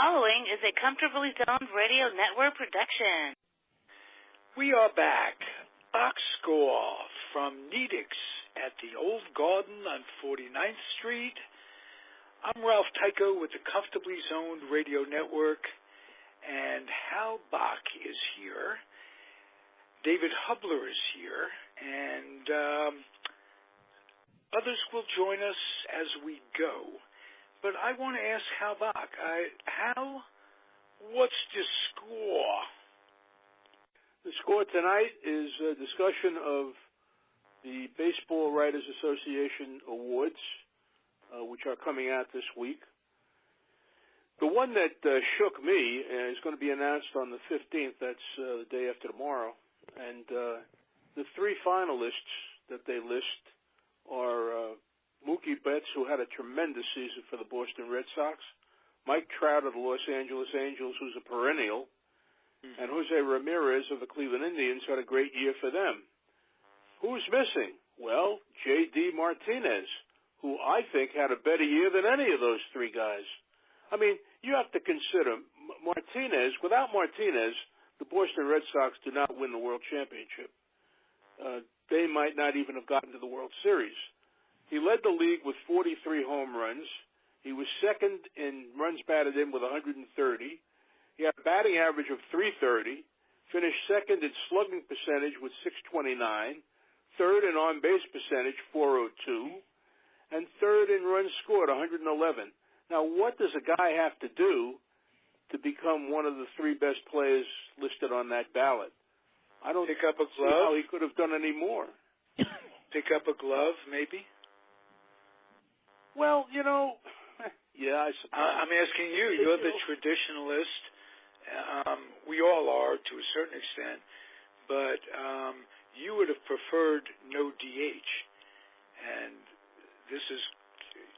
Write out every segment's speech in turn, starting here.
following is a Comfortably Zoned Radio Network production. We are back. Box score from Nedick's at the Old Garden on 49th Street. I'm Ralph Tycho with the Comfortably Zoned Radio Network, and Hal Bock is here. David Hubler is here, and others will join us as we go. But I want to ask Hal Bock, Hal, what's the score? The score tonight is a discussion of the Baseball Writers Association Awards, which are coming out this week. The one that shook me is going to be announced on the 15th. That's the day after tomorrow. And the three finalists that they list are Mookie Betts, who had a tremendous season for the Boston Red Sox, Mike Trout of the Los Angeles Angels, who's a perennial, and Jose Ramirez of the Cleveland Indians had a great year for them. Who's missing? Well, J.D. Martinez, who I think had a better year than any of those three guys. I mean, you have to consider Martinez. Without Martinez, the Boston Red Sox do not win the World Championship. They might not even have gotten to the World Series. He led the league with 43 home runs. He was second in runs batted in with 130. He had a batting average of .330, finished second in slugging percentage with .629, third in on-base percentage, .402, and third in runs scored, 111. Now, what does a guy have to do to become one of the three best players listed on that ballot? I don't pick up a glove. See how he could have done any more. Pick up a glove, maybe? Well, you know, yeah, I suppose. I'm asking you. You're the traditionalist. We all are to a certain extent, but you would have preferred no DH, and this is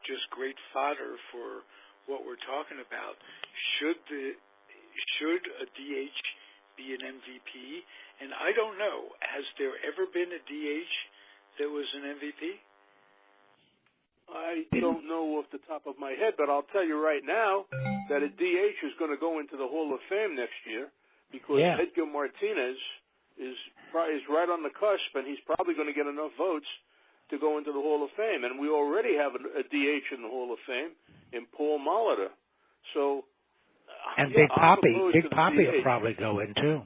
just great fodder for what we're talking about. Should a DH be an MVP? And I don't know, has there ever been a DH that was an MVP? I don't know off the top of my head, but I'll tell you right now that a DH is going to go into the Hall of Fame next year because Edgar Martinez is right on the cusp, and he's probably going to get enough votes to go into the Hall of Fame. And we already have a DH in the Hall of Fame in Paul Molitor. So, and Big Poppy will probably go in too.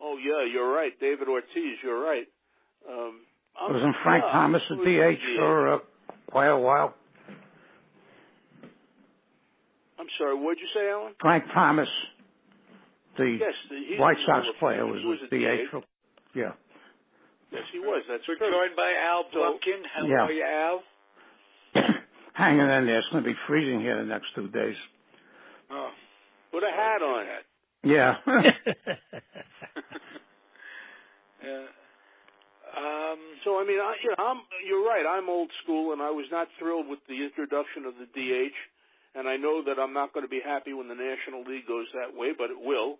Oh yeah, you're right, David Ortiz. You're right. Wasn't Frank Thomas a DH for quite a while? I'm sorry, what'd you say, Alan? Frank Thomas, the White Sox player, was a DH. Yeah. Yes, he was. That's We're joined by Al Blumkin. How are you, Al? Hanging in there. It's going to be freezing here the next 2 days. Oh. Put a hat on. Yeah. Yeah. So, I mean, you're right. I'm old school, and I was not thrilled with the introduction of the DH, and I know that I'm not going to be happy when the National League goes that way, but it will.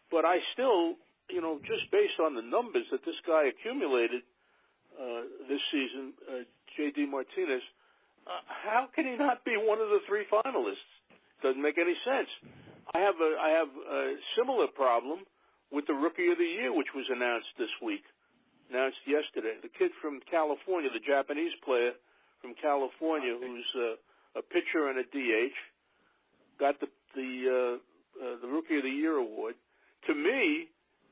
But I still, just based on the numbers that this guy accumulated this season, J.D. Martinez, how can he not be one of the three finalists? Doesn't make any sense. I have a similar problem with the Rookie of the Year, which was announced this week. Announced yesterday. The kid from California, the Japanese player from California, who's a pitcher and a DH, got the Rookie of the Year award. To me,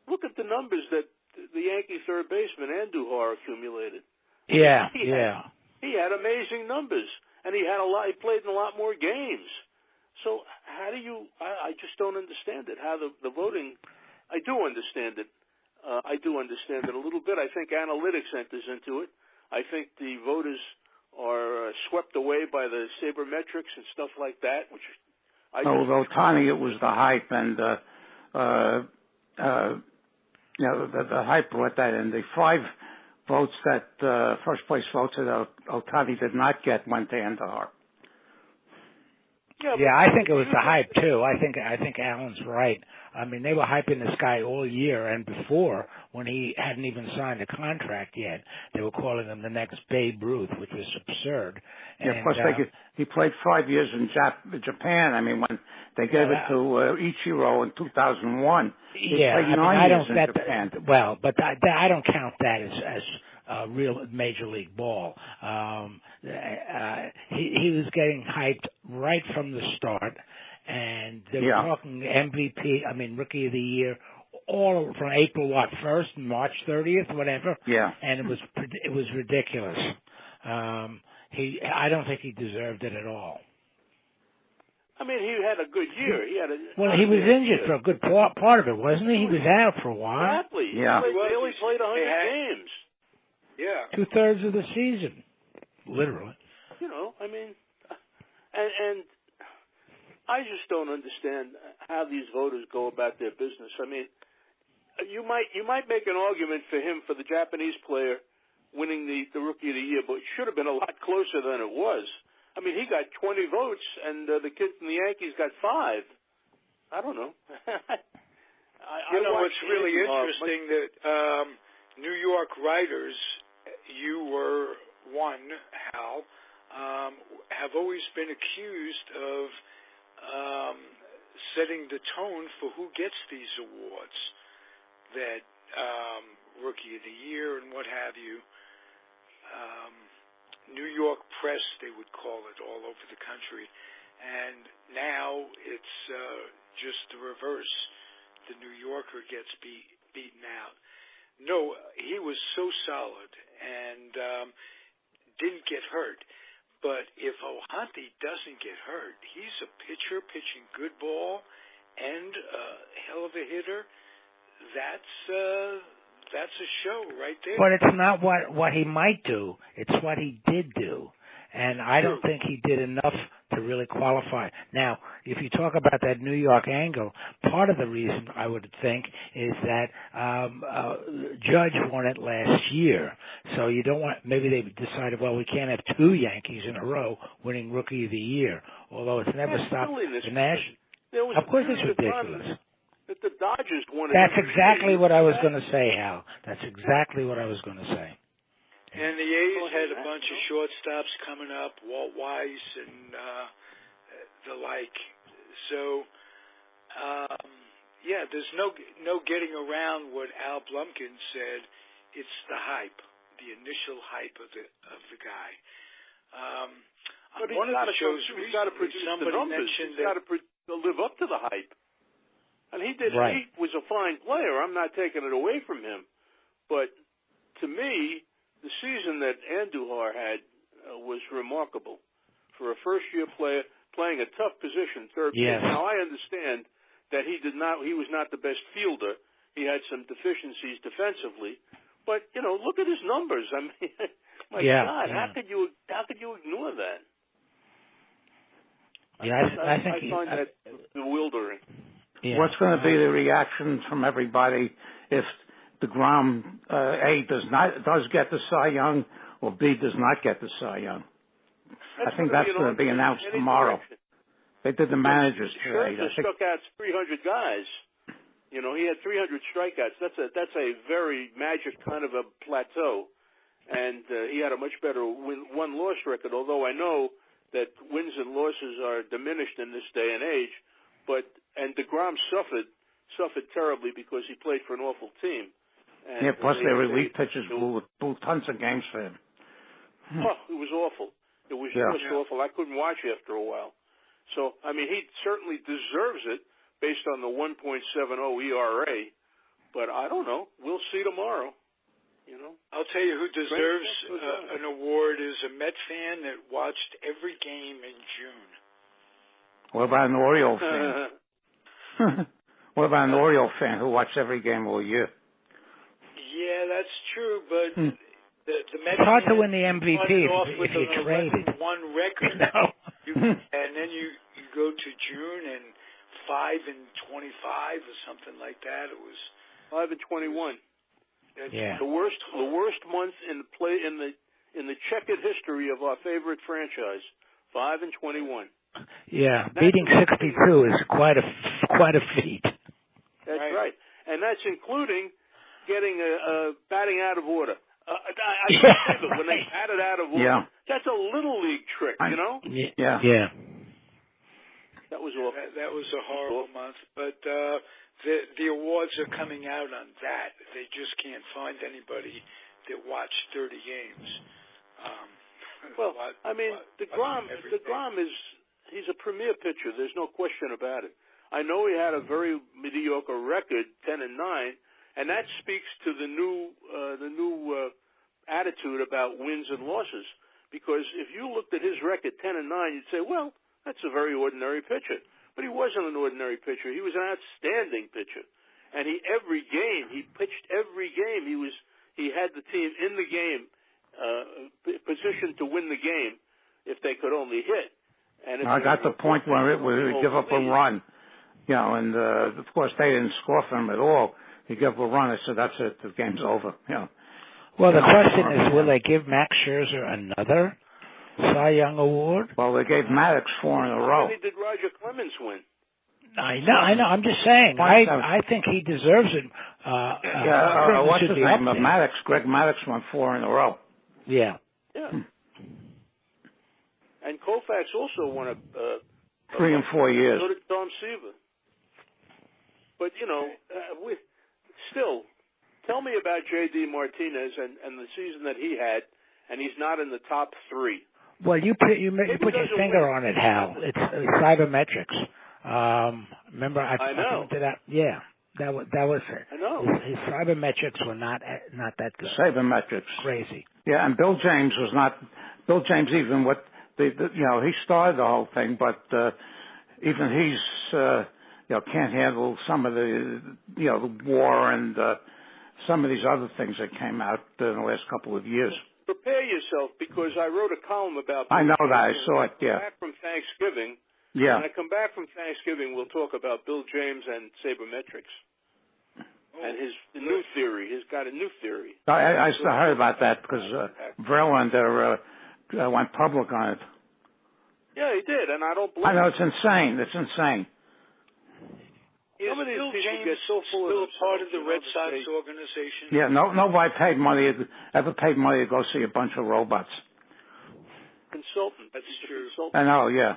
look at the numbers that the Yankee third baseman Andujar accumulated. Yeah, He had amazing numbers, and he played in a lot more games. So how do you? I just don't understand it. How the voting? I do understand it. I do understand it a little bit. I think analytics enters into it. I think the voters are swept away by the sabermetrics and stuff like that. Which although Tony, it was the hype, and the hype brought that in. The 5 votes that first place votes that Otani did not get went to Andujar. Yeah, I think it was the hype too. I think Alan's right. I mean, they were hyping this guy all year and before, when he hadn't even signed a contract yet. They were calling him the next Babe Ruth, which was absurd. Yeah, plus he played 5 years in Japan. I mean, when they gave it to Ichiro in 2001, he played 9 years in Japan. Well, but I don't count that as real Major League ball. He was getting hyped right from the start, and they were talking MVP, Rookie of the Year, all from April 1st, March 30th, whatever. Yeah. And it was ridiculous. I don't think he deserved it at all. I mean, he had a good year. He was injured for a good part of it, wasn't he? He was out for a while. Exactly. Yeah. He only played 100 games. Yeah. 2/3 of the season, literally. And I just don't understand how these voters go about their business. I mean, you might make an argument for him, for the Japanese player winning the Rookie of the Year, but it should have been a lot closer than it was. I mean, he got 20 votes, and the kid from the Yankees got 5. I don't know. It's really interesting that New York writers, you were one, Hal, have always been accused of setting the tone for who gets these awards, that Rookie of the Year and what have you. New York press, they would call it, all over the country. And now it's just the reverse. The New Yorker gets beaten out. No, he was so solid and didn't get hurt. But if O'Hanty doesn't get hurt, he's a pitcher pitching good ball and a hell of a hitter. That's a show right there. But it's not what he might do. It's what he did do. And I don't think he did enough to really qualify. Now, if you talk about that New York angle, part of the reason I would think is that Judge won it last year. So you don't want, maybe they decided, well, we can't have 2 Yankees in a row winning Rookie of the Year, although it's never stopped the National. Of course it's ridiculous. That the Dodgers won it. That's exactly what I was going to say, Hal. That's exactly what I was going to say. And the A's had a bunch of shortstops coming up, Walt Weiss and the like. So, there's no getting around what Al Blumkin said. It's the hype, the initial hype of the guy. But on one of the shows recently, somebody mentioned that he's got to live up to the hype. And he did. Right. He was a fine player. I'm not taking it away from him. But to me, the season that Andujar had was remarkable for a first-year player playing a tough position, third base. Now I understand that he was not the best fielder. He had some deficiencies defensively, but look at his numbers. I mean, God, how could you ignore that? Yeah, I find that bewildering. Yeah. What's going to be the reaction from everybody if DeGrom A does get the Cy Young or B does not get the Cy Young? I think that's going to be announced tomorrow. They did the managers today. Scherzer struck out 300 guys. He had 300 strikeouts. That's a very magic kind of a plateau, and he had a much better win-loss record. Although I know that wins and losses are diminished in this day and age, and DeGrom suffered terribly because he played for an awful team. And plus their relief pitchers blew tons of games for him. Oh, it was awful. It was just awful. I couldn't watch after a while. So, I mean, he certainly deserves it based on the 1.70 ERA. But I don't know. We'll see tomorrow. I'll tell you who deserves an award is a Met fan that watched every game in June. What about an Oriole fan? What about an Oriole fan who watched every game all year? Yeah, that's true, but the Mets it's hard to win the MVP if you trade it. 1 record. And then you go to June and 5-25 or something like that. It was 5-21. Yeah. The worst month in the checkered history of our favorite franchise. 5-21. Yeah, beating 62 is quite a feat. That's right. And that's including getting a batting out of order. I can't believe it when they batted out of order. Yeah. That's a little league trick, you know? Yeah. Yeah. That was awful. That was a horrible month, but the awards are coming out on that. They just can't find anybody that watched 30 games. Well, DeGrom he's a premier pitcher. There's no question about it. I know he had a very mediocre record, 10-9, and that speaks to the new attitude about wins and losses. Because if you looked at his record, 10-9, you'd say, well, that's a very ordinary pitcher. But he wasn't an ordinary pitcher. He was an outstanding pitcher. And he pitched every game. He had the team in the game, positioned to win the game if they could only hit. And I got the point where it would give up a run, and of course they didn't score for him at all. He gave up a run. I said, that's it. The game's over. Well, the question is, will they give Max Scherzer another Cy Young award? Well, they gave Maddox 4 in a row. How many did Roger Clemens win? I know. I'm just saying. I think he deserves it. What's his name? Maddox. Greg Maddox won 4 in a row. Yeah. Yeah. And Koufax also won a 3 and 4 years. So did Tom Seaver. But still, tell me about J.D. Martinez and the season that he had, and he's not in the top 3. Well, you put your finger on it, Hal. It's sabermetrics. Remember, I know. That, yeah, that was it. I know. His sabermetrics were not that good. Sabermetrics. Crazy. Yeah, and Bill James was not. Bill James even he started the whole thing, but even he's can't handle some of the the war and some of these other things that came out in the last couple of years. Prepare yourself, because I wrote a column about Bill James. I saw it. Yeah. Back from Thanksgiving. Yeah. When I come back from Thanksgiving, we'll talk about Bill James and sabermetrics and his new theory. He's got a new theory. I heard about that because Vernon went public on it. Yeah, he did, and I don't believe. I know, it's insane. It's insane. Is Bill James still part of the Red Sox organization? Yeah, nobody ever paid money to go see a bunch of robots. Consultant. That's true. Consultant. I know, yeah.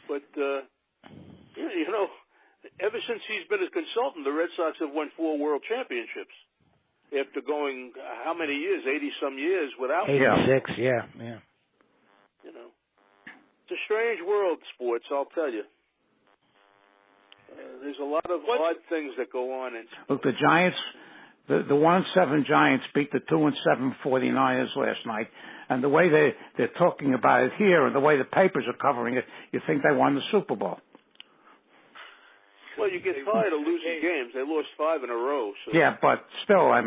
But, ever since he's been a consultant, the Red Sox have won 4 world championships. After going, how many years? 80-some years without 86, yeah. It's a strange world, sports, I'll tell you. There's a lot of odd things that go on. Look, the Giants, the 1-7 Giants beat the 2-7 49ers last night. And the way they're talking about it here and the way the papers are covering it, you think they won the Super Bowl. Well, you get tired of losing games. They lost 5 in a row. So. Yeah, but still, Well,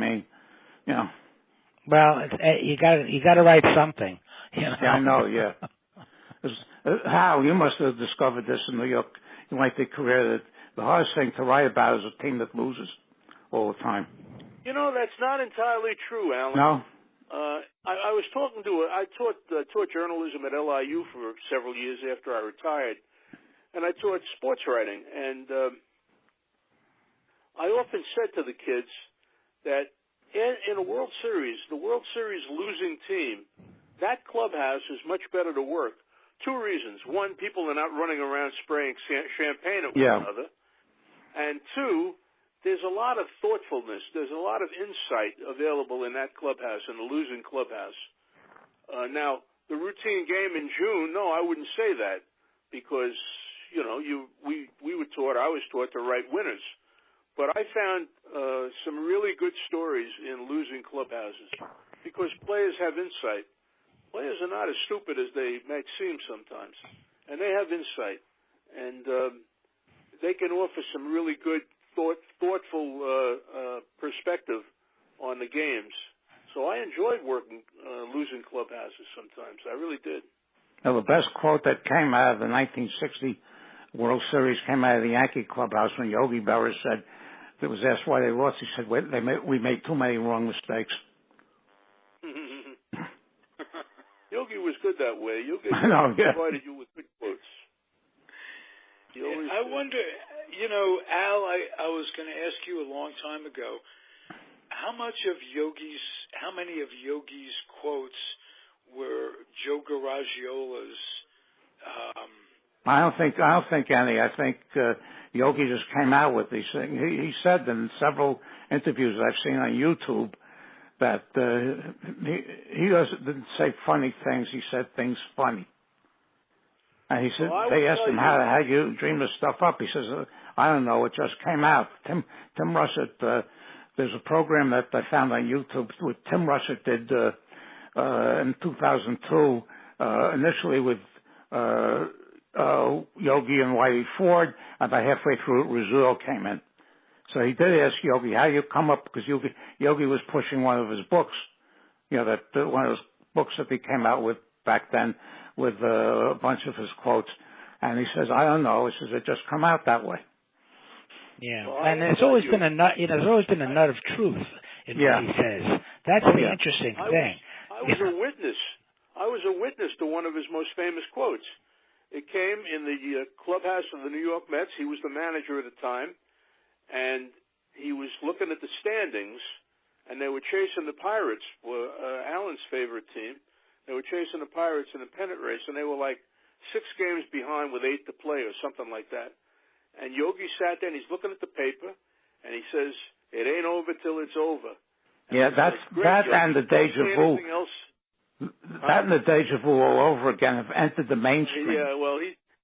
you got to write something. Yeah, I know, yeah. Hal, you must have discovered this in New York. You might be career that the hardest thing to write about is a team that loses all the time. That's not entirely true, Alan. No? I was talking to I taught journalism at LIU for several years after I retired, and I taught sports writing. And I often said to the kids that in a World Series, the World Series losing team, that clubhouse is much better to work. 2 reasons. 1, people are not running around spraying champagne at one another. And 2, there's a lot of thoughtfulness. There's a lot of insight available in that clubhouse, in the losing clubhouse. Now, the routine game in June, no, I wouldn't say that because, I was taught to write winners. But I found some really good stories in losing clubhouses because players have insight. Players are not as stupid as they might seem sometimes, and they have insight, and they can offer some really good, thoughtful perspective on the games. So I enjoyed working losing clubhouses sometimes. I really did. Now, the best quote that came out of the 1960 World Series came out of the Yankee clubhouse when Yogi Berra said, it was asked why they lost. He said, we made too many wrong mistakes. Yogi was good that way. Yogi provided you with good quotes. I wonder, Al, I was going to ask you a long time ago, how many of Yogi's quotes were Joe Garagiola's? I don't think any. I think Yogi just came out with these things. He said in several interviews I've seen on YouTube that he didn't say funny things. He said things funny. And he said, they asked him, how you dream this stuff up? He says, I don't know, it just came out. Tim Russert, there's a program that I found on YouTube with Tim Russert did in 2002, initially with Yogi and Whitey Ford, and about halfway through it, Rizzuto came in. So he did ask Yogi, how you come up, because Yogi was pushing one of his books, one of those books that he came out with back then, with a bunch of his quotes, and he says, I don't know. He says, it just come out that way. Yeah, well, and there's always been a nut. There's always been a nut of truth in what he says. That's the interesting thing. I was a witness. I was a witness to one of his most famous quotes. It came in the clubhouse of the New York Mets. He was the manager at the time, and he was looking at the standings, and they were chasing the Pirates, Allen's favorite team. They were chasing the Pirates in a pennant race, and they were like 6 games behind with 8 to play or something like that. And Yogi sat there, and he's looking at the paper, and he says, it ain't over till it's over. And that and the deja vu. That and the deja vu all over again have entered the mainstream. Yeah, well,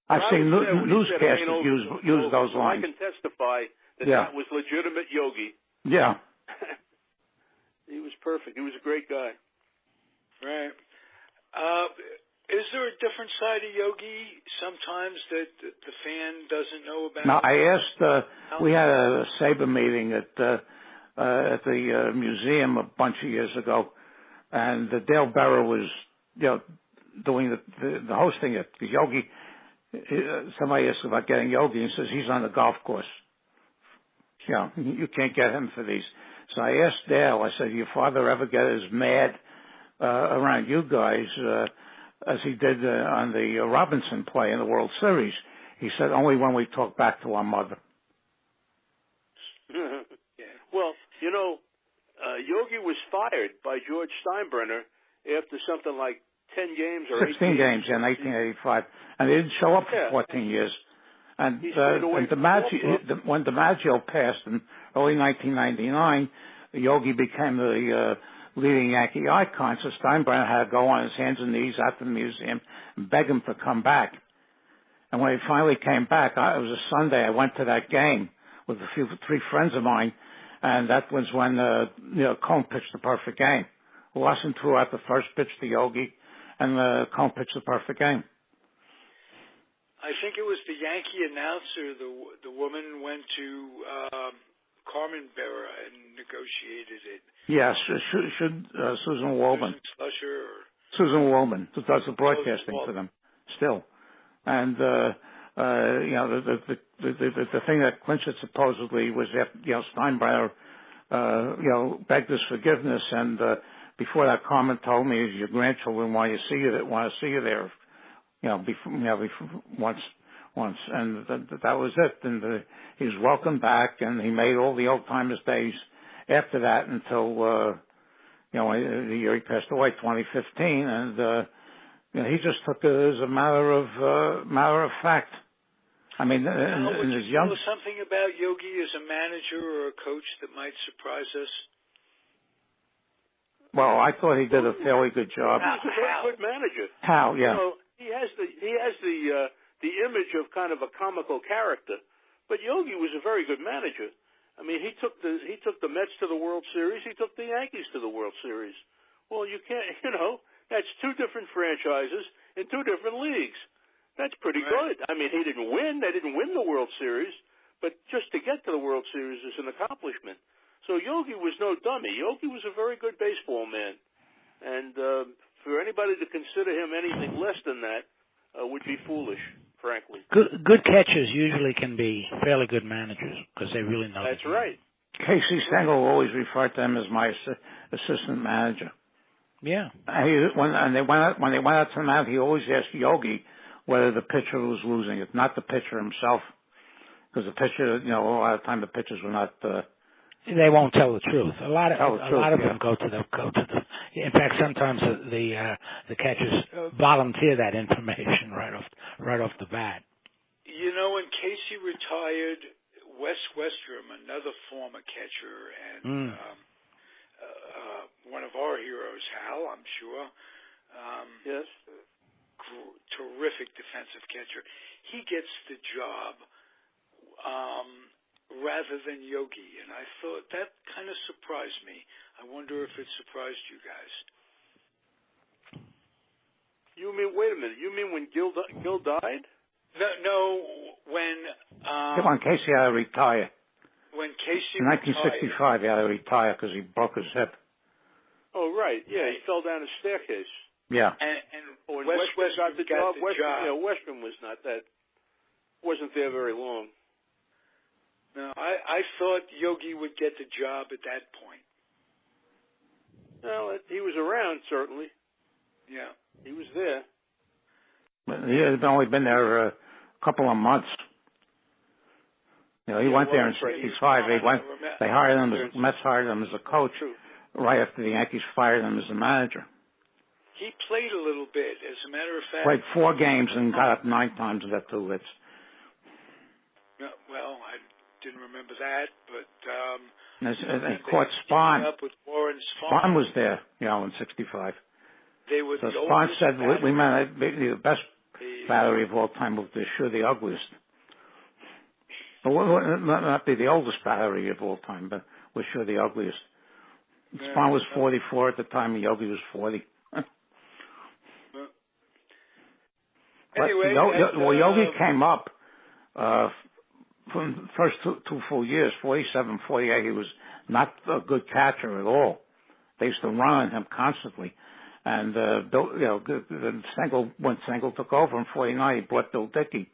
I've seen newscasters use those lines. I can testify that was legitimate Yogi. Yeah. He was perfect. He was a great guy. Right. Is there a different side of Yogi sometimes that the fan doesn't know about? No, I asked, we had a SABR meeting at the museum a bunch of years ago, and Dale Bearer was, doing the hosting it. Because Yogi, somebody asked about getting Yogi, and he says he's on the golf course. You can't get him for these. So I asked Dale, I said, your father ever get as mad around you guys as he did on the Robinson play in the World Series? He said, only when we talk back to our mother. Well, Yogi was fired by George Steinbrenner after something like 10 games or 16 games in 1985. And he didn't show up for 14 years. And when DiMaggio passed in early 1999, Yogi became the leading Yankee icon, so Steinbrenner had to go on his hands and knees out to the museum and beg him to come back. And when he finally came back, it was a Sunday, I went to that game with 3 friends of mine, and that was when Cone pitched the perfect game. Lawson threw out the first pitch to Yogi, and Cone pitched the perfect game. I think it was the Yankee announcer, the woman went to Carmen Berra and negotiated it. Yes, Susan Woolman. Susan Woolman, who does the broadcasting for them still. And, the thing that clinched it supposedly was that, Steinbrenner, begged his forgiveness. And, before that, Carmen told me, your grandchildren want to see you there, once. And that was it. And he was welcomed back, and he made all the old timers days after that until, the year he passed away, 2015. And, he just took it as a matter of fact. I mean, in his young. Know something about Yogi as a manager or a coach that might surprise us? Well, I thought he did a fairly good job. He's a very good manager. How? Yeah. He has the image of kind of a comical character, but Yogi was a very good manager. I mean, he took the Mets to the World Series. He took the Yankees to the World Series. Well, you can't, that's 2 different franchises in 2 different leagues. That's pretty good. I mean, he didn't win. They didn't win the World Series, but just to get to the World Series is an accomplishment. So Yogi was no dummy. Yogi was a very good baseball man. And for anybody to consider him anything less than that would be foolish, frankly. Good catchers usually can be fairly good managers because they really know. That's right. Casey Stengel always referred to him as my assistant manager. Yeah. When they went out to the mound, he always asked Yogi, whether the pitcher was losing it, not the pitcher himself, because the pitcher, a lot of time the pitchers were not. They won't tell the truth. A lot of them go to the. In fact, sometimes the catchers volunteer that information right off the bat. When Casey retired, Wes Westrom, another former catcher, and one of our heroes, Hal, I'm sure. Yes. Terrific defensive catcher. He gets the job rather than Yogi, and I thought that kind of surprised me. I wonder if it surprised you guys. You mean, wait a minute, you mean when Gil died? No, when... Come on, Casey had to retire. When Casey in 1965, he had to retire because he broke his hip. Oh, right. Yeah, he fell down a staircase. Yeah. And when Westrom got the job, Westrom wasn't there very long. No, I thought Yogi would get the job at that point. Well, he was around, certainly. Yeah. He was there. But he had only been there a couple of months. He went there in '65. They hired him. The Mets hired him as a coach right after the Yankees fired him as a manager. He played a little bit, as a matter of fact. Played 4 games and got up 9 times and got 2 hits. Well, I didn't remember that, but... They caught Spahn. Up with Warren Spahn was there, in '65. They were so Spahn said, we meant the best battery of all time was the ugliest. Well, not be the oldest battery of all time, but we're sure the ugliest. Spahn was 44 at the time, and Yogi was 40. Anyway, Yogi came up from the first two full years, 47, 48. He was not a good catcher at all. They used to run on him constantly. And when Sengel took over in 49, he brought Bill Dickey.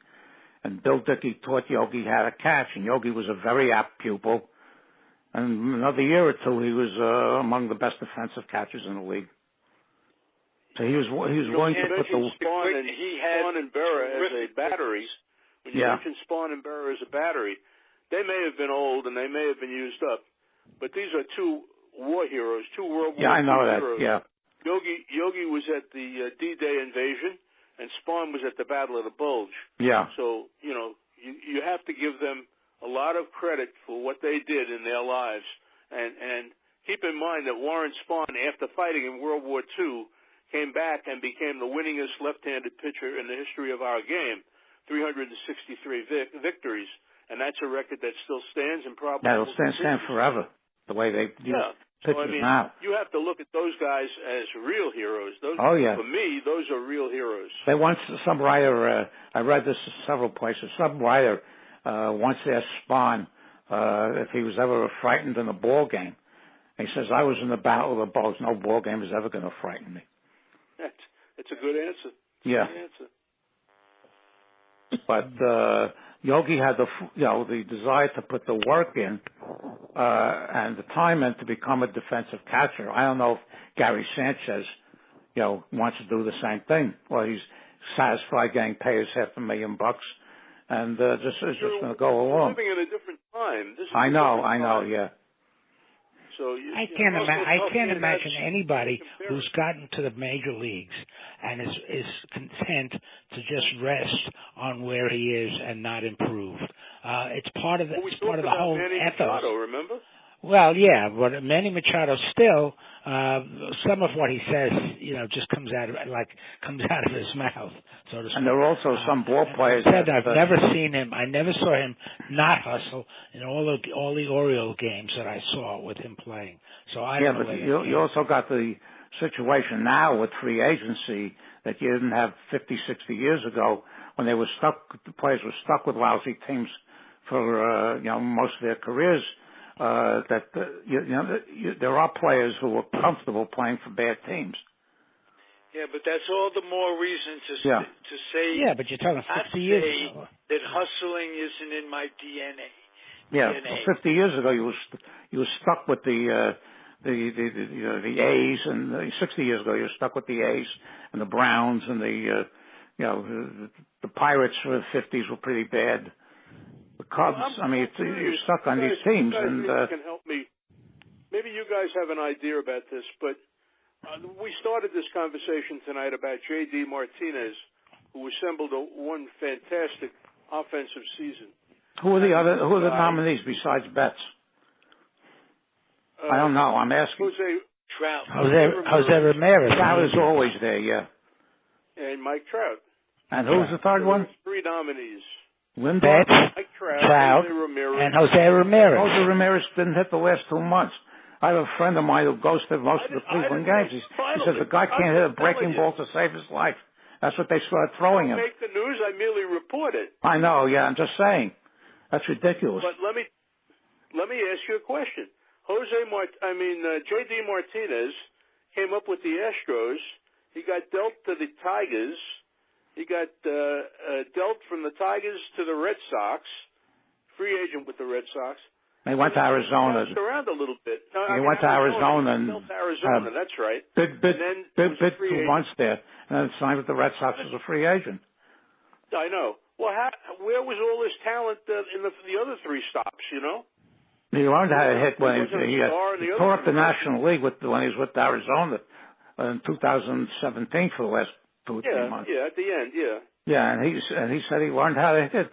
And Bill Dickey taught Yogi how to catch, and Yogi was a very apt pupil. And another year or two, he was among the best defensive catchers in the league. So he was willing to put the Spahn and Berra as a battery. When you mention Spahn and Berra as a battery, they may have been old and they may have been used up, but these are 2 war heroes, 2 World War II I know that. heroes. Yeah. Yogi was at the D-Day invasion, and Spahn was at the Battle of the Bulge. Yeah. So you have to give them a lot of credit for what they did in their lives, and keep in mind that Warren Spahn, after fighting in World War II, came back and became the winningest left-handed pitcher in the history of our game, 363 victories, and that's a record that still stands and probably will stand forever. The way they pitchers now. You have to look at those guys as real heroes. For me, those are real heroes. Some writer, I read this several places. Some writer once asked Spahn if he was ever frightened in a ball game. And he says, "I was in the Battle of the Bulge. No ball game is ever going to frighten me." It's a good answer. Good answer. But Yogi had the desire to put the work in and the time in to become a defensive catcher. I don't know if Gary Sanchez, wants to do the same thing. Well, he's satisfied getting paid his $500,000 and is just going to go along. We're living in a different time. I know, yeah. So I can't imagine anybody who's gotten to the major leagues and is content to just rest on where he is and not improve. It's part of the whole Manny ethos. Machado, remember? Well, yeah, but Manny Machado still, some of what he says, just comes out of his mouth, so to speak. And there are also some ball players. I've never seen him. I never saw him not hustle in all the Oriole games that I saw with him playing. So I don't know. But you also got the situation now with free agency that you didn't have 50, 60 years ago when the players were stuck with lousy teams for most of their careers. There are players who are comfortable playing for bad teams. Yeah, but that's all the more reason to say. Yeah, but you're talking 50 years ago. That hustling isn't in my DNA. Yeah, well, 50 years ago you were stuck with the A's, and 60 years ago you were stuck with the A's and the Browns and the the Pirates for the 50s were pretty bad. The Cubs, you're stuck on these teams. You guys can help me. Maybe you guys have an idea about this, but we started this conversation tonight about J.D. Martinez, who assembled one fantastic offensive season. Who are the nominees besides Betts? I don't know. I'm asking. Jose Ramirez. Trout is always there, yeah. And Mike Trout. And who's the third one? Three nominees. Betts, Mike Trout, and Jose Ramirez. Jose Ramirez didn't hit the last 2 months. I have a friend of mine who goes to most of the Cleveland games. He says the guy can't hit a breaking ball to save his life. That's what they started throwing him. I don't make the news. I merely report it. I know. Yeah, I'm just saying. That's ridiculous. But let me ask you a question. J.D. Martinez came up with the Astros. He got dealt to the Tigers. He got dealt from the Tigers to the Red Sox. Free agent with the Red Sox. He went to Arizona. He bounced around a little bit. He went to Arizona and Arizona. That's right. Bid 2 months there, and then signed with the Red Sox as a free agent. I know. Well, where was all this talent in the other three stops? He learned how to hit when he tore up the National League when he was with Arizona in 2017 for the last 2 or 3 months. Yeah, at the end, yeah. Yeah, and he said he learned how to hit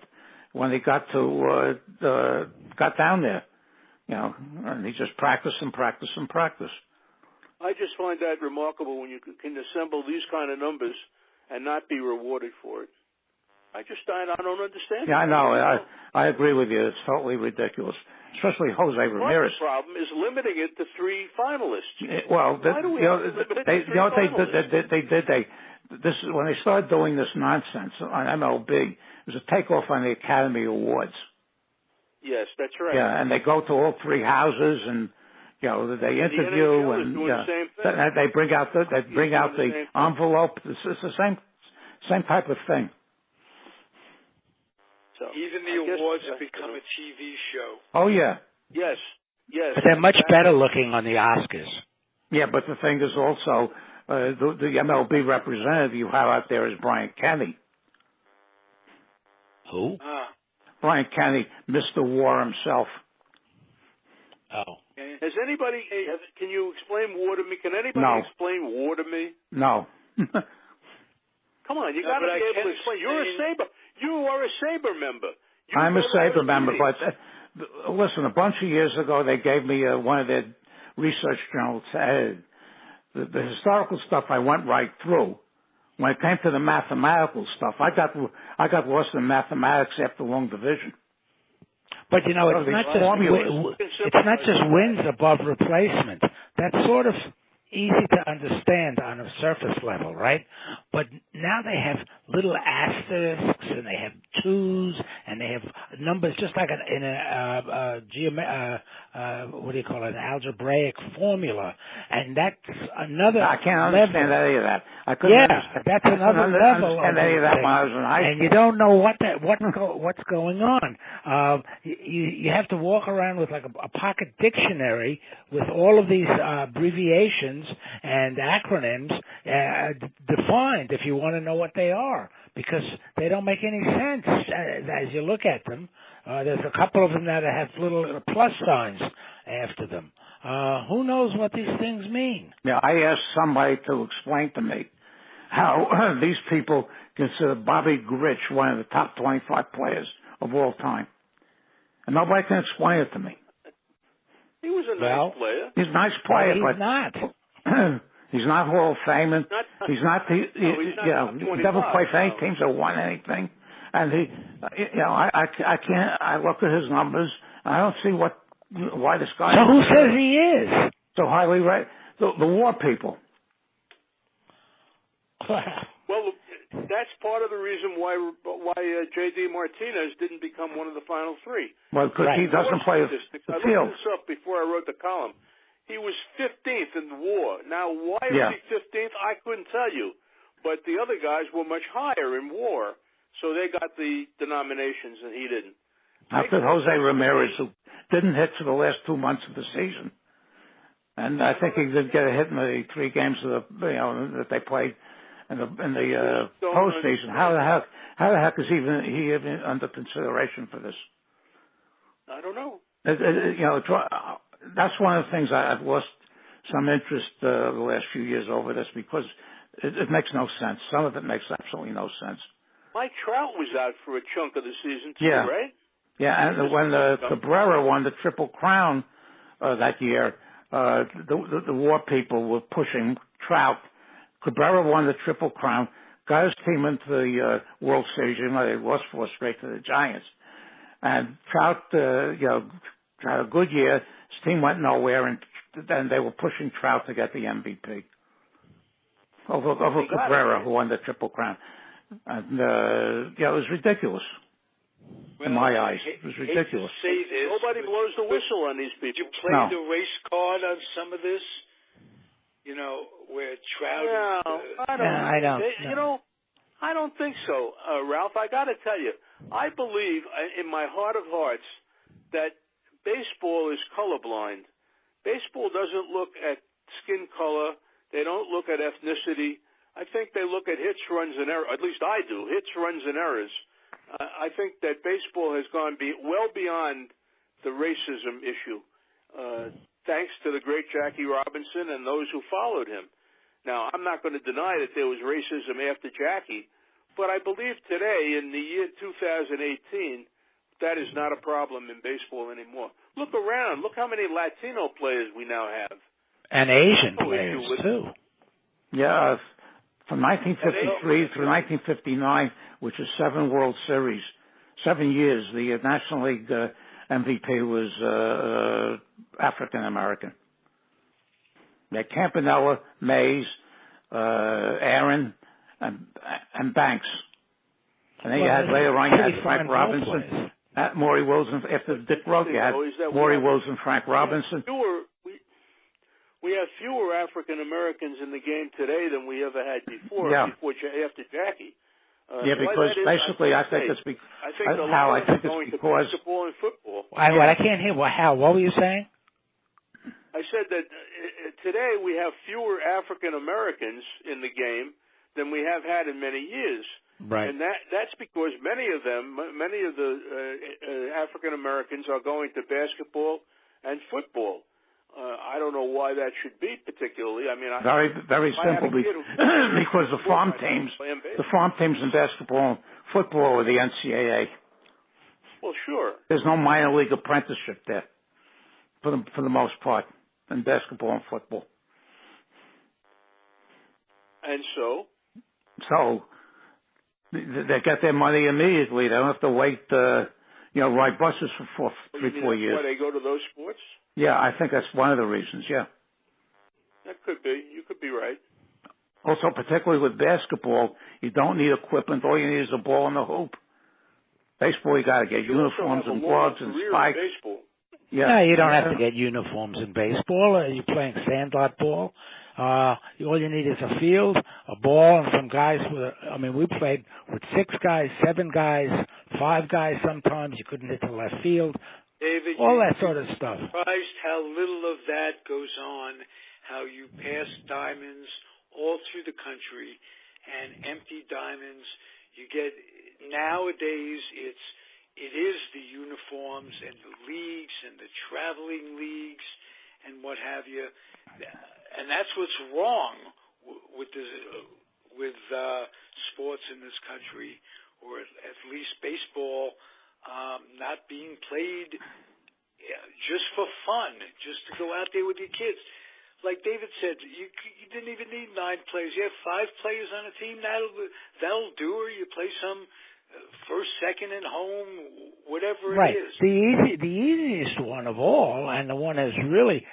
when he got down there, and he just practiced and practiced and practiced. I just find that remarkable when you can assemble these kind of numbers and not be rewarded for it. I don't understand. Yeah, I know. I agree with you. It's totally ridiculous, especially Jose Ramirez. The problem is limiting it to 3 finalists. When they started doing this nonsense on MLB, it was a takeoff on the Academy Awards. Yes, that's right. Yeah, and they go to all 3 houses and they interview and they bring out the envelope. It's the same type of thing. So, even the awards have become a TV show. Oh yeah. Yes. But they're much better looking on the Oscars. Yeah, but the thing is also the MLB representative you have out there is Brian Kenny. Who? Brian Kenny, Mr. War himself. Oh. Has anybody? Can you explain war to me? Can anybody explain war to me? No. Come on, you got to be able to explain. You are a SABR member. I'm a SABR member, but listen, a bunch of years ago they gave me one of their research journals. The historical stuff I went right through. When it came to the mathematical stuff, I got lost in mathematics after long division. But it's not just wins above replacement. That's sort of easy to understand on a surface level, right? But now they have little asterisks and they have twos and they have numbers just like in an algebraic formula, and that's another. I can't understand any of that. I couldn't. That's another level. Understand any of that when I was in high school. And you don't know what's going on. You have to walk around with like a pocket dictionary with all of these abbreviations and acronyms defined if you want to know what they are, because they don't make any sense as you look at them. There's a couple of them that have little plus signs after them. Who knows what these things mean? Yeah, I asked somebody to explain to me how these people consider Bobby Grich one of the top 25 players of all time. And nobody can explain it to me. He was a nice player. He's a nice player, but he's not. He's not Hall of Fame. He's never played for any teams that won anything. And I can't. I look at his numbers. I don't see why this guy. So who says he is? So highly rated. The war people. Well, that's part of the reason why J.D. Martinez didn't become one of the final 3. Well, because he doesn't play the field. I looked this up before I wrote the column. He was 15th in the war. Now, why was he 15th? I couldn't tell you. But the other guys were much higher in war, so they got the nominations, and he didn't. After Jose Ramirez, who didn't hit for the last 2 months of the season. And I think he did get a hit in the 3 games that they played in the postseason. How the heck is he even under consideration for this? I don't know. That's one of the things I've lost some interest the last few years over this because it makes no sense. Some of it makes absolutely no sense. Mike Trout was out for a chunk of the season too, yeah. right? Yeah, and when Cabrera won the Triple Crown that year, the war people were pushing Trout. Cabrera won the Triple Crown, got his team into the World Series. They lost 4 straight to the Giants. And Trout, had a good year. His team went nowhere, and then they were pushing Trout to get the MVP over Cabrera, who won the Triple Crown. And it was ridiculous. In my eyes, it was ridiculous. Say this, nobody blows the whistle on these people. Did you play the race card on some of this? Where Trout. No, I don't. I don't think so, Ralph. I got to tell you, I believe in my heart of hearts that baseball is colorblind. Baseball doesn't look at skin color. They don't look at ethnicity. I think they look at hits, runs, and errors. At least I do. Hits, runs, and errors. I think that baseball has gone well beyond the racism issue, thanks to the great Jackie Robinson and those who followed him. Now, I'm not going to deny that there was racism after Jackie, but I believe today, in the year 2018, that is not a problem in baseball anymore. Look around. Look how many Latino players we now have. And Asian players, too. Yeah, from 1953 through 1959, which is 7 World Series, 7 years, the National League MVP was African American. They had Campanella, Mays, Aaron, and Banks. And then you had later on, you had Frank Robinson, Maury Wilson. After Dick Rowe, you had Maury Wilson, Frank Robinson. We have fewer African Americans in the game today than we ever had before. After Jackie. Because basically, I think it's because basketball and football. I can't hear. How? What were you saying? I said that today we have fewer African Americans in the game than we have had in many years. Right. And that's because many of the African Americans are going to basketball and football. I don't know why that should be particularly. I mean, very simple because the farm teams in basketball and football are the NCAA. Well, sure. There's no minor league apprenticeship there for the most part in basketball and football. And so they get their money immediately. They don't have to wait, ride buses for 4 years. Why they go to those sports? Yeah, I think that's one of the reasons, yeah. That could be. You could be right. Also, particularly with basketball, you don't need equipment. All you need is a ball and a hoop. Baseball, you got to get uniforms and gloves and spikes. Yeah. No, you don't have to get uniforms in baseball. You're playing sandlot ball. All you need is a field, a ball, and some guys we played with 6 guys, 7 guys, 5 guys sometimes. You couldn't hit the left field. David, all that sort of stuff. Surprised how little of that goes on, how you pass diamonds all through the country and empty diamonds. You get, nowadays, it is the uniforms and the leagues and the traveling leagues and what have you. And that's what's wrong with sports in this country, or at least baseball. Not being played just for fun, just to go out there with your kids. Like David said, you didn't even need 9 players. You have 5 players on a team. That'll do. Or you play some first, second, and home, whatever it is. Right. The easiest one of all, and the one that's really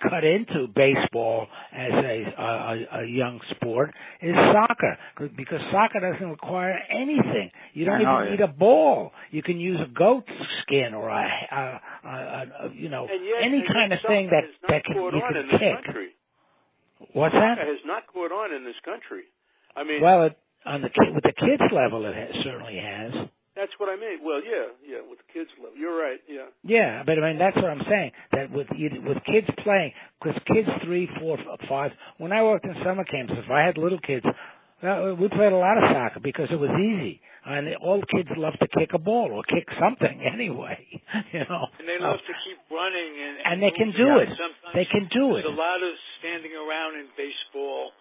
cut into baseball as a young sport, is soccer, because soccer doesn't require anything. You don't even need a ball. You can use a goat skin or any kind of thing that you can kick. What's that? Soccer has not caught on in this country. I mean, well, with the kids level, it certainly has. That's what I mean. Well, yeah, with the kids level. You're right, yeah. Yeah, but that's what I'm saying, that with kids playing, because kids 3, 4, 5, when I worked in summer camps, if I had little kids, We played a lot of soccer because it was easy, and all kids love to kick a ball or kick something anyway, And they love to keep running and they can do it. They can do it. There's a lot of standing around in baseball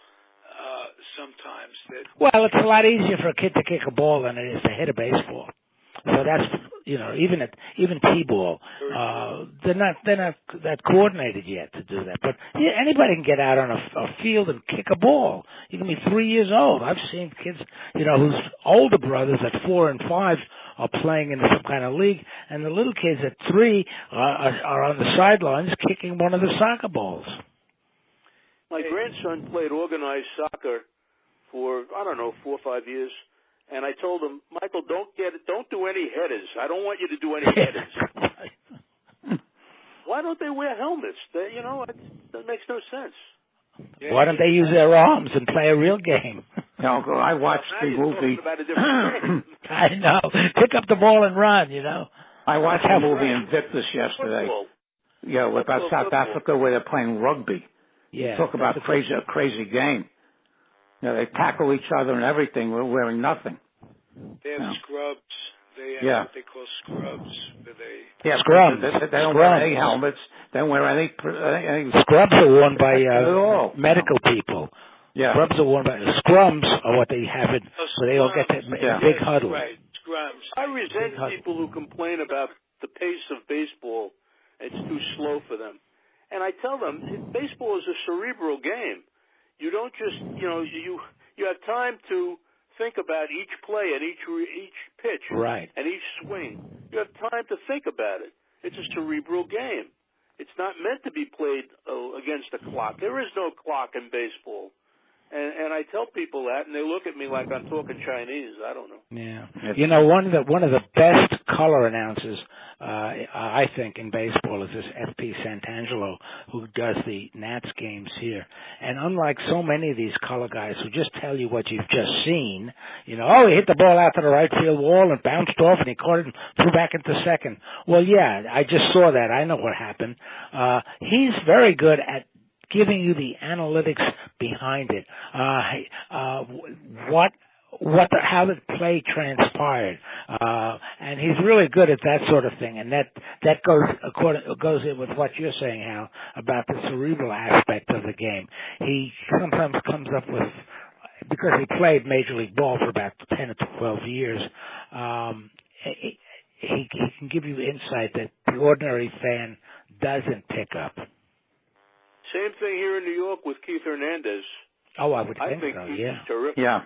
sometimes. Well, it's a lot easier for a kid to kick a ball than it is to hit a baseball. So that's even T-ball, they're not that coordinated yet to do that. But yeah, anybody can get out on a field and kick a ball. You can be 3 years old. I've seen kids, whose older brothers at 4 and 5 are playing in some kind of league, and the little kids at 3 are on the sidelines kicking one of the soccer balls. My grandson played organized soccer for 4 or 5 years. And I told him, Michael, don't do any headers. I don't want you to do any headers. Why don't they wear helmets? That makes no sense. Why don't they use their arms and play a real game? I watched the movie. About a different game. I know. Pick up the ball and run, I watched the movie Invictus yesterday. Yeah, about South Africa where they're playing rugby. Yeah. Talk about a crazy game. They tackle each other and everything. We're wearing nothing. They have scrubs. They have what they call scrubs. Scrubs. They don't wear any helmets. They don't wear any Scrubs are worn by medical people. Yeah. Scrubs are worn by scrums are what they have so they all get that big huddle. Right, scrubs. I resent people who complain about the pace of baseball. It's too slow for them. And I tell them, baseball is a cerebral game. You don't just, you have time to think about each play and each pitch, right, and each swing. You have time to think about it. It's a cerebral game. It's not meant to be played against a clock. There is no clock in baseball. And I tell people that, and they look at me like I'm talking Chinese. I don't know. Yeah. One of the best color announcers, I think, in baseball is this F.P. Santangelo, who does the Nats games here. And unlike so many of these color guys who just tell you what you've just seen, he hit the ball out to the right field wall and bounced off, and he caught it and threw back into second. Well, yeah, I just saw that. I know what happened. He's very good at giving you the analytics behind it, how the play transpired, and he's really good at that sort of thing. And that goes in with what you're saying, Hal, about the cerebral aspect of the game. He sometimes comes up with, because he played Major League Ball for about 10 or 12 years, he can give you insight that the ordinary fan doesn't pick up. Same thing here in New York with Keith Hernandez. Oh, I would think so, he's terrific. Yeah.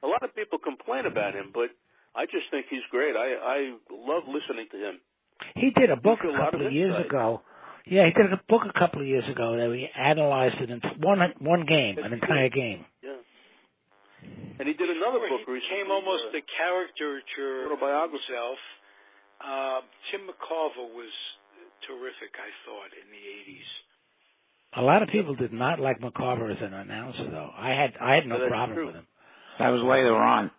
A lot of people complain about him, but I just think he's great. I love listening to him. He did a book a couple of years ago. Yeah, he did a book a couple of years ago that we analyzed it in one game, an entire game. Yeah. And he did another book recently. He became almost a caricature of himself. Tim McCarver was terrific, I thought, in the 80s. A lot of people did not like McCarver as an announcer, though. I had no problem with him. That was later on.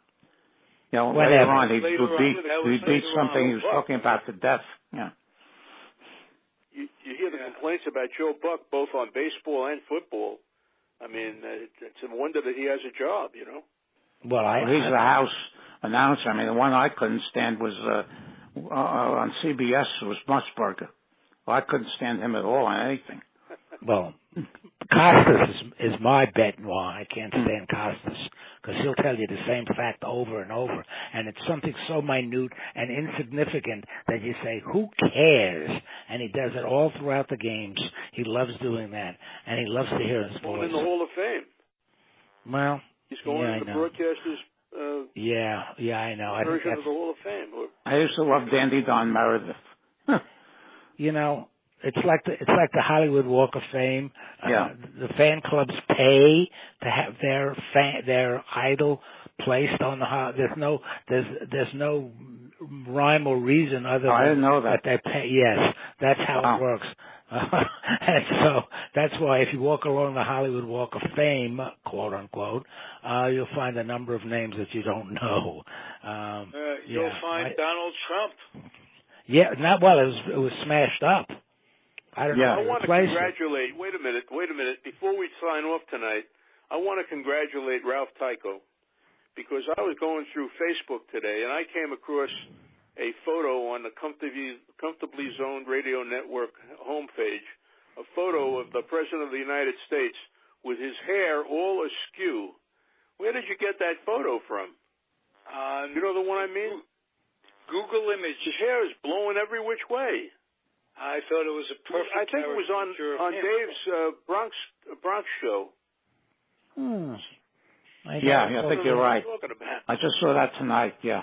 Later on, he beat something he was talking about to death. Yeah. You hear the complaints about Joe Buck both on baseball and football. I mean, it's a wonder that he has a job, Well, he's the house announcer. I mean, the one I couldn't stand was on CBS was Musburger. Well, I couldn't stand him at all on anything. Well, Costas is my bet why I can't stand Costas, because he'll tell you the same fact over and over, and it's something so minute and insignificant that you say, who cares? And he does it all throughout the games. He loves doing that, and he loves to hear his voice. He's in the Hall of Fame. Well, he's going to the broadcasters. I know. I think that's of the Hall of Fame. I used to love Dandy Don Meredith. It's like the Hollywood Walk of Fame. Yeah. The fan clubs pay to have their idol placed on the. There's no rhyme or reason other than I didn't know that they pay. Yes, that's how it works. And so that's why if you walk along the Hollywood Walk of Fame, quote unquote, you'll find a number of names that you don't know. You'll find Donald Trump. Yeah, not well. It was smashed up. I don't know. I want to congratulate. Wait a minute. Before we sign off tonight, I want to congratulate Ralph Tycho. because I was going through Facebook today, and I came across a photo on the Comfortably Zoned Radio Network homepage, a photo of the President of the United States with his hair all askew. Where did you get that photo from? You know the one I mean? Google image. His hair is blowing every which way. I thought it was a perfect. I think it was on Dave's Bronx show. I think you're right. I just saw that tonight. Yeah.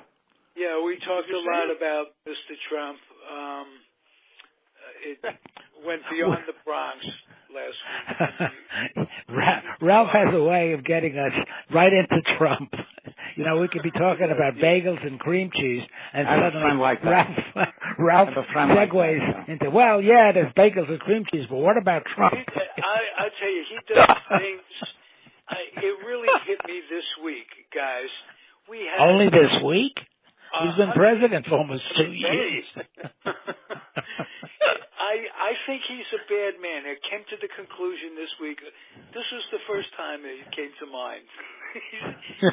Yeah, we talked a lot about Mr. Trump. It went beyond the Bronx last week. Ralph has a way of getting us right into Trump. You know, we could be talking about bagels and cream cheese, and suddenly like Ralph segues into, well, yeah, there's bagels and cream cheese, but what about Trump? I tell you, he does things. It really hit me this week, guys. We had only this week? He's been president for almost 2 years. I think he's a bad man. I came to the conclusion this week. This was the first time it came to mind. He's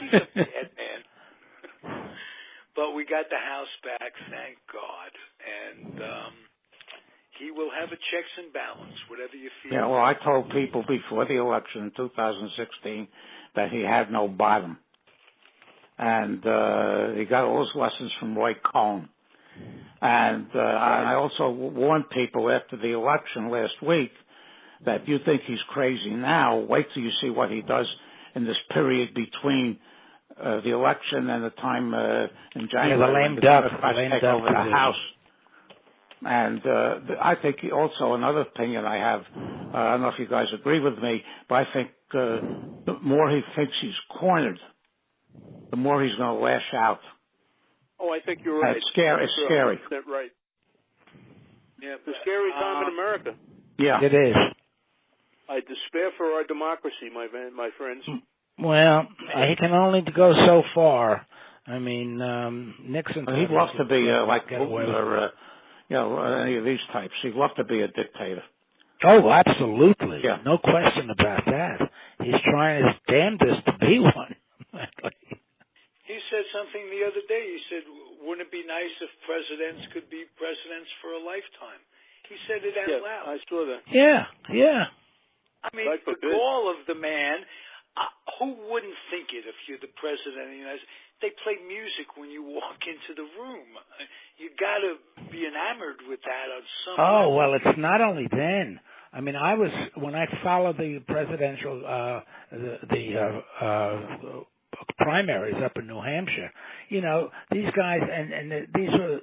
a bad man. But we got the House back, thank God. And he will have a checks and balance, whatever you feel. Yeah, well, I told people before the election in 2016 that he had no bottom. And he got all his lessons from Roy Cohn. And I also warned people after the election last week that if you think he's crazy now, wait till you see what he does in this period between the election and the time in January when the Democrats take over the House. And I think also another opinion I have, I don't know if you guys agree with me, but I think the more he thinks he's cornered, the more he's going to lash out. Oh, I think you're right. It's scary. It's scary. That's right. Yeah, it's a scary time in America. Yeah, it is. I despair for our democracy, my friends. Well, he can only go so far. I mean, Nixon. He'd love to be like Putin or any of these types. He'd love to be a dictator. Oh, absolutely. Yeah. No question about that. He's trying his damnedest to be one. He said something the other day. He said, wouldn't it be nice if presidents could be presidents for a lifetime? He said it out loud. I saw that. Yeah. I mean, the gall of the man, who wouldn't think it if you're the president of the United States? They play music when you walk into the room. You got to be enamored with that on some level. Well, it's not only then. I mean, when I followed the presidential, primaries up in New Hampshire, you know, these guys, and these were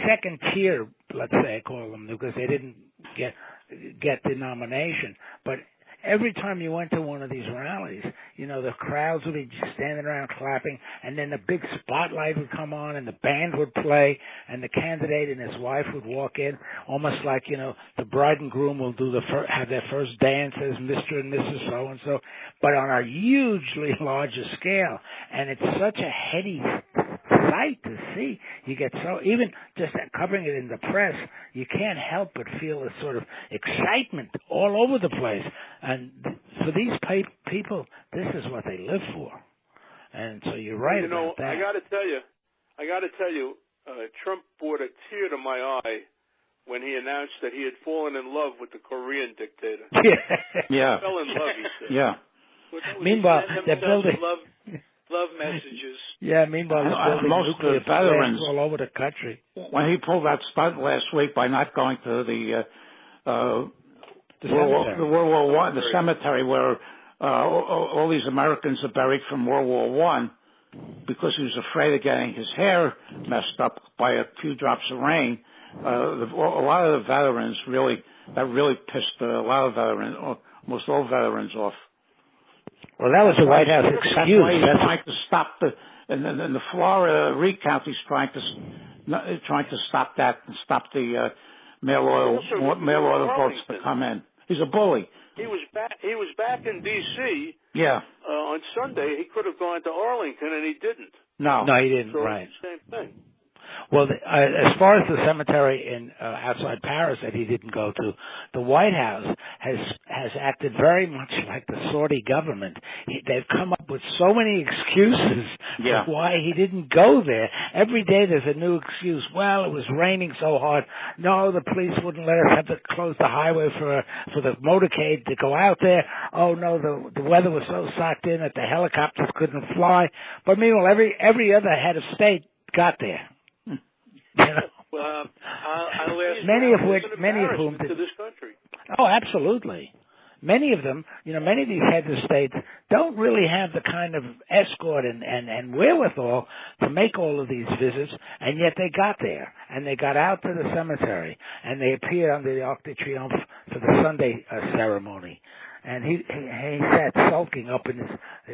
second tier, let's say I call them, because they didn't get the nomination. But every time you went to one of these rallies, you know, the crowds would be standing around clapping, and then the big spotlight would come on, and the band would play, and the candidate and his wife would walk in, almost like, you know, the bride and groom will have their first dance as Mr. and Mrs. So-and-so, but on a hugely larger scale. And it's such a heady sight to see. You get even just covering it in the press, you can't help but feel a sort of excitement all over the place. And for these people, this is what they live for. And so you're right about that. I got to tell you, Trump brought a tear to my eye when he announced that he had fallen in love with the Korean dictator. Yeah. Fell in love, he said. Yeah. Meanwhile, they're building love messages. Yeah, meanwhile, most of the veterans all over the country. When he pulled that stunt last week by not going to the World War I, the cemetery where all these Americans are buried from World War I, because he was afraid of getting his hair messed up by a few drops of rain. A lot of the veterans really pissed a lot of veterans, almost all veterans off. Well, that was the White House excuse. That's why he's trying to stop in the Florida recount. He's trying to stop that and stop the mail order votes to come in. He's a bully. He was back in D.C. Yeah. On Sunday, he could have gone to Arlington, and he didn't. No, he didn't. So right. Same thing. Well, as far as the cemetery in outside Paris that he didn't go to, the White House has acted very much like the Saudi government. They've come up with so many excuses for why he didn't go there. Every day there's a new excuse. Well, it was raining so hard. No, the police wouldn't let us have to close the highway for the motorcade to go out there. Oh no, the weather was so socked in that the helicopters couldn't fly. But meanwhile, every other head of state got there. You know? Well, I'll ask many of whom to this country. Oh, absolutely. Many of them, many of these heads of states don't really have the kind of escort and wherewithal to make all of these visits, and yet they got there, and they got out to the cemetery, and they appeared under the Arc de Triomphe for the Sunday ceremony. And he sat sulking up in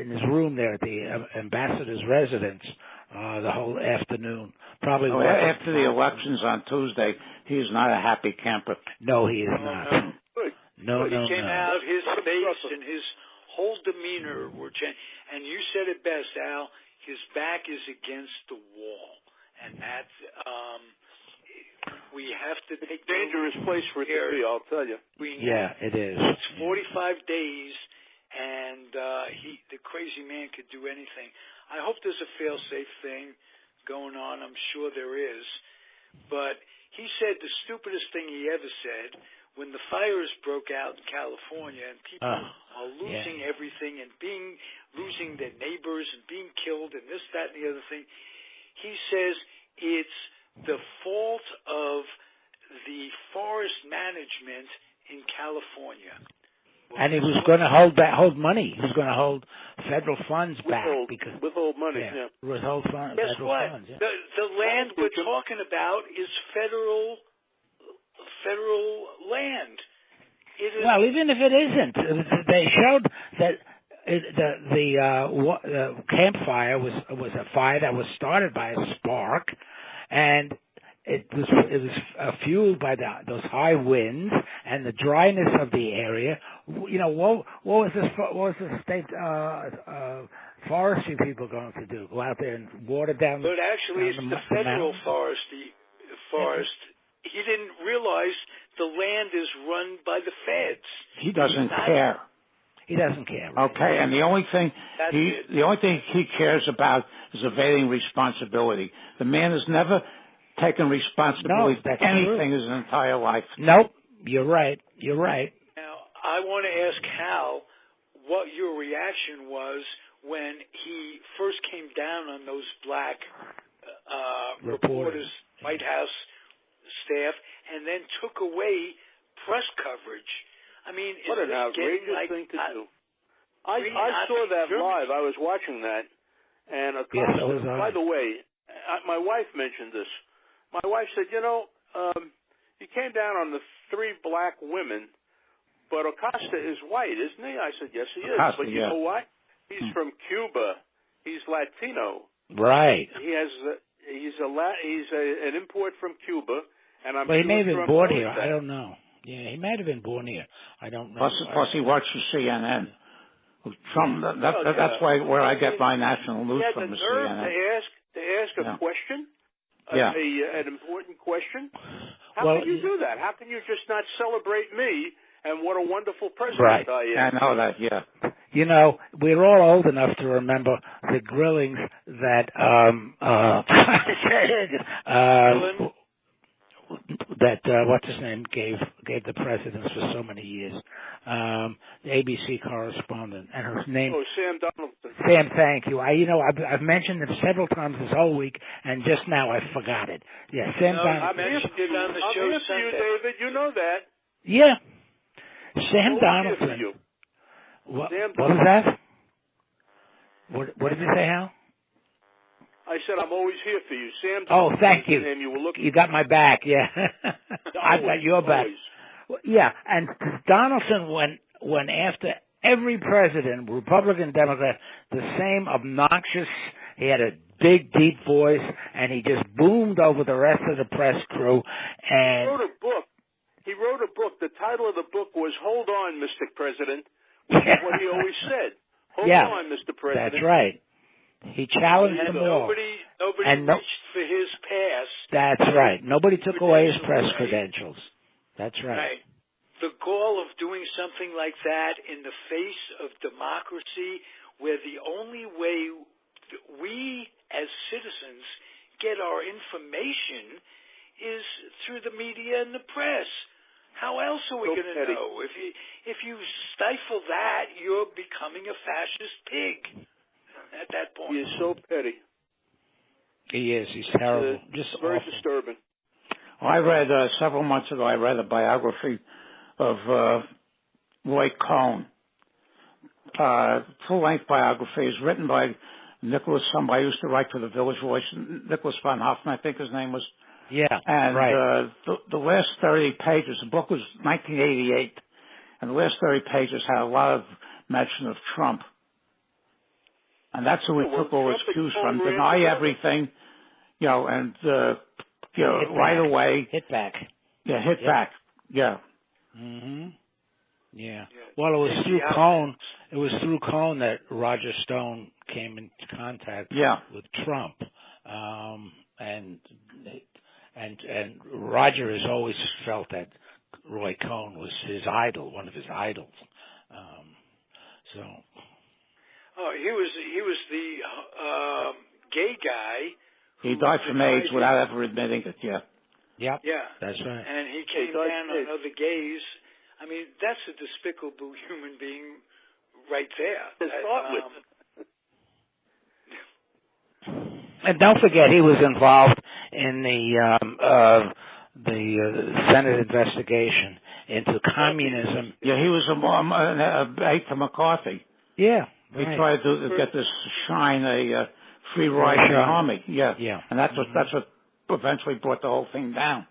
his room there at the ambassador's residence the whole afternoon. Probably after the elections on Tuesday, he is not a happy camper. No, he is not. No, he came out, his face and his whole demeanor were changed. And you said it best, Al. His back is against the wall, and that's we have to take dangerous place for it to be. I'll tell you. It is. It's 45 days, and the crazy man could do anything. I hope there's a fail-safe thing going on. I'm sure there is, but he said the stupidest thing he ever said. When the fires broke out in California and people are losing everything and losing their neighbors and being killed and this, that, and the other thing, he says it's the fault of the forest management in California. Well, and he was going to hold money. He was going to hold federal funds back withhold money. Withhold funds. Guess what? Funds, the land we're talking about is federal land. Well, even if it isn't, they showed that the campfire was a fire that was started by a spark, and it was fueled by those high winds and the dryness of the area. What was the state forestry people going to do? Go out there and water down? But actually, it's the federal forest. He didn't realize the land is run by the feds. He doesn't care. He doesn't care. Really. Okay, and the only thing he cares about is evading responsibility. The man has never taken responsibility for anything his entire life. Nope, you're right. Now, I want to ask Hal what your reaction was when he first came down on those black reporters, White House staff, and then took away press coverage. I mean, what an outrageous thing to do. I saw that live. I was watching that, and by the way, my wife mentioned this. My wife said, he came down on the three black women, but Acosta is white, isn't he? I said, yes, he is. Acosta, but you know what? He's from Cuba. He's Latino. Right. He's an import from Cuba. And he may have been born here. I don't know. Yeah, he might have been born here. I don't know. Plus he watches CNN. That's where I get my national news from. He had the nerve to ask a question, an important question. How can you do that? How can you just not celebrate me and what a wonderful president I am? I know that. We're all old enough to remember the grillings that what's his name gave the presidents for so many years. The ABC correspondent, and her name. Oh, Sam Donaldson. Sam, thank you. I've mentioned him several times this whole week, and just now I forgot it. Yeah, Sam Donaldson. I mentioned it on the show. I'm here for you, David. You know that. Yeah, Sam Donaldson. What was that? What did you say, Hal? I said I'm always here for you, Sam. Oh, thank you. And you were looking. You got my back, yeah. I've got your back. Always. Yeah, and Donaldson went after every president, Republican, Democrat, the same obnoxious. He had a big, deep voice, and he just boomed over the rest of the press crew. And He wrote a book. The title of the book was "Hold On, Mr. President," which is what he always said. Hold on, Mr. President. That's right. He challenged them all. Nobody reached for his pass. That's right. Nobody took away his press credentials. That's right. The gall of doing something like that in the face of democracy, where the only way we as citizens get our information is through the media and the press. How else are we going to know? If you stifle that, you're becoming a fascist pig at that point. He is so petty. He is. He's terrible. Just very awful. Disturbing. I read several months ago. I read a biography of Roy Cohn. Full-length biography is written by Nicholas. Somebody used to write for the Village Voice. Nicholas von Hoffman, I think his name was. Yeah, and right. The last 30 pages. The book was 1988, and the last 30 pages had a lot of mention of Trump. And that's who he took all his cues from. Deny everything, and right away. Hit back. Yeah, hit back. Yeah. Mhm. Yeah. Well, it was through Cohn. It was through Cohn that Roger Stone came into contact with Trump, and Roger has always felt that Roy Cohn was his idol, one of his idols. So. Oh, he was the gay guy. He died from AIDS without ever admitting it. Yeah. Yep. Yeah. That's right. And he came down on other gays. I mean, that's a despicable human being right there. And don't forget, he was involved in the Senate investigation into communism. Yeah, he was a aide to McCarthy. Yeah. He tried to get this shine a free ride in the army. Yeah. And that's what eventually brought the whole thing down.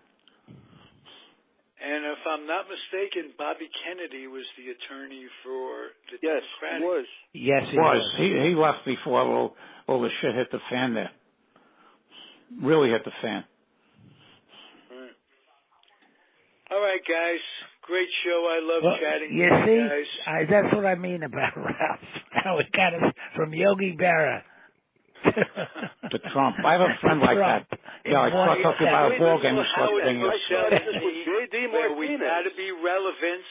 And if I'm not mistaken, Bobby Kennedy was the attorney for the Democratic. He was. Yes, he was. He left before all the shit hit the fan there. Really hit the fan. Right. All right, guys. Great show. I love chatting with you guys. That's what I mean about Ralph. How it got us from Yogi Berra to Trump. I have a friend like that. Yeah, I talked about a ball game. We got to be relevant.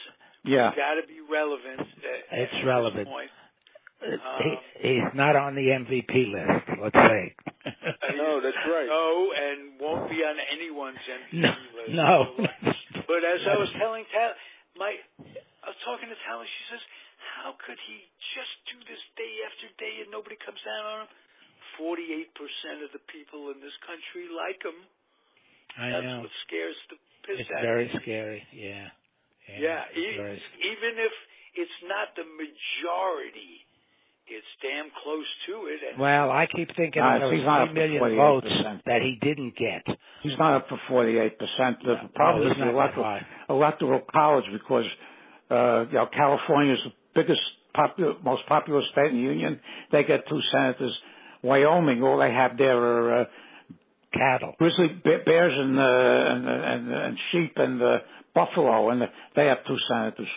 Yeah. We got to be relevant. It's relevant. He's not on the MVP list, let's say. No, that's right. No, and won't be on anyone's MVP list. No. But as I was telling Tal, I was talking to Tal, she says, how could he just do this day after day and nobody comes down on him? 48% of the people in this country like him. That's what scares the piss out of me. It's very scary, yeah. Even if it's not the majority, it's damn close to it. And well, I keep thinking of those 3 million votes that he didn't get. He's not up for 48%. The problem is the electoral college because California is the biggest, most popular state in the union. They get 2 senators. Wyoming, all they have there are cattle, grizzly bears and sheep and buffalo, and they have 2 senators.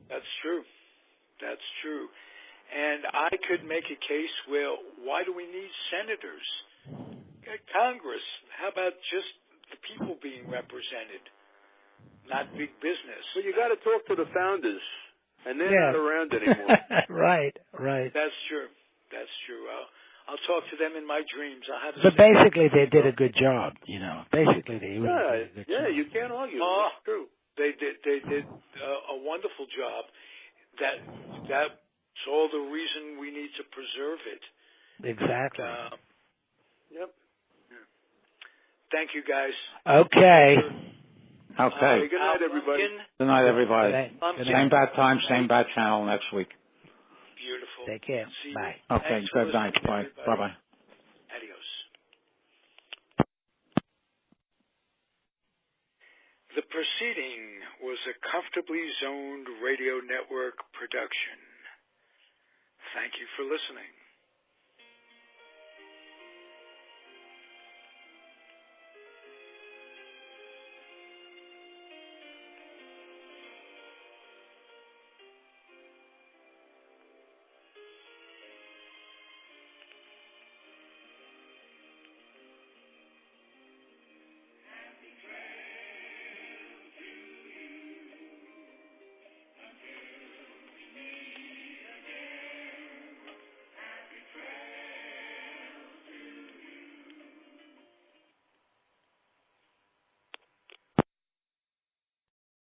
That's true. That's true. And I could make a case where why do we need senators? Congress. How about just the people being represented, not big business? Well, you got to talk to the founders, and they're not around anymore. Right. That's true. That's true. I'll talk to them in my dreams. But basically, they did a good job. Basically, they really did a good job. You can't argue. Oh, it's true. They did a wonderful job. That's all the reason we need to preserve it. Exactly. Yep. Thank you, guys. Okay. Good night, everybody. Good night, everybody. Same bad time, same bad channel next week. Beautiful. Take care. Bye. Okay, good night. Bye. Bye-bye. Adios. The proceeding was a Comfortably Zoned Radio Network production. Thank you for listening.